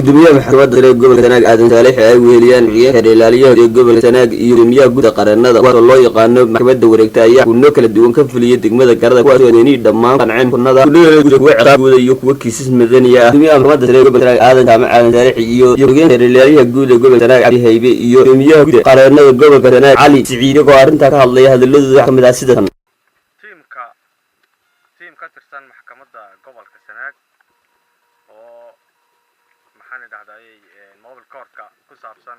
gudoomiyaha maxkamadda sare ee gobolka Sanaag Aadan Saalex ay weeliyaan xeerlaaliyaha gobolka Sanaag iyo gudoomiyaha guud qaranada oo loo yaqaan maxkamadda wareegta ayaa kuno kala duwan ka fuliyay degmada Garada kuwaas oo inay dhammaan qanceen kunada kuwa ciqaabooda iyo kuwa kiisas madani ah gudoomiyaha maxkamadda sare ee gobolka Sanaag Aadan Saalex iyo xeerlaaliyaha guud ee gobolka Sanaag Cabdi Haybe iyo gudoomiyaha guud qaranada gobolka Sanaag Cali Siciid oo arinta ka hadlay hadaladooda kamid ah sidan tiim ka tirsan maxkamadda gobolka Sanaag oo maxaan idhahday mobile court-ka ku saabsan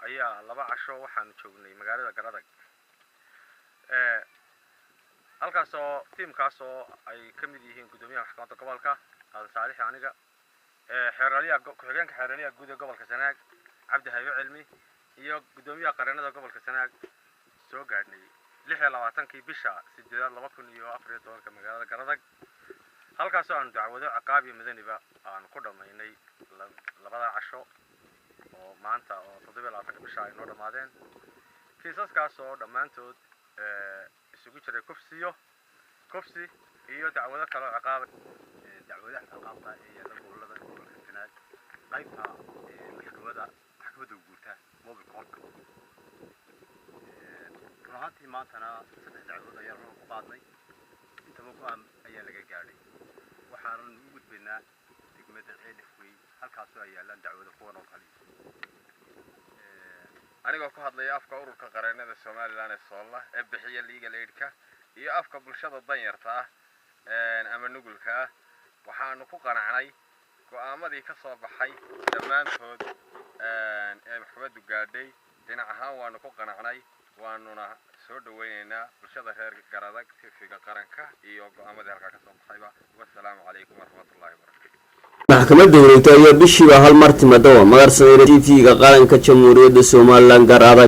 ayaa 2 casho waxaan joognay magaalada Garada halkaas oo tiimkaas oo ay kamid yihiin gudoomiyaha maxkamadda gobolka Aadan Saalex aniga xeerlaaliyaha ku-xigeenka xeerlaaliyaha guud ee gobolka Sanaag Cabdi Haybe Cilmi iyo gudoomiyaha qaranada gobolka Sanaag soo gaadhnay 26 bisha 2014 magaalada Garada halkaas oo aan dacwado ciqaab iyo madaniba aan ku dhameynay 2 casho oo maanta oo 27 bisha ay noo dhamaadeen kiisaskaas oo dhamaantood isugu jiray kufsi iyo dacwado kale oo ciqaab ciqaabta ee gobolada gobolka Sanaag qaybta maxkamadda guurta mobile court runtii maantana 3 dacwado ayaa loo qaadnay inta go'aan ayaa laga gaaray waxaan u gudbinaa degmada Ceelifwey halkaas oo ay yaalaan dacwado kuwan oo kale anigoo ku hadlaya afka ururka qaranada Soomaaliland ee Soola ee bixiya legal aid-ka iyo afka bulshada danyarta ah ama nugulka ah waxaanu ku qanacnay go'aamadii ka soo baxay dhamaantood ee maxkamaddu gaadhay dhinac ahaan waanu ku qanacnay waanuna soo dhaweynaynaa bulshada reer Garada fiiga qaranka iyo go'aamadii halka ka soo baxayba wassalaamu calaykum warahmatullaahi wabarakaatuh maxkamadda wareegta ayaa bishiiba hal mar timaado magarsanayna TV-ga qaranka Jamhuuriyadda Soomaaliland Garada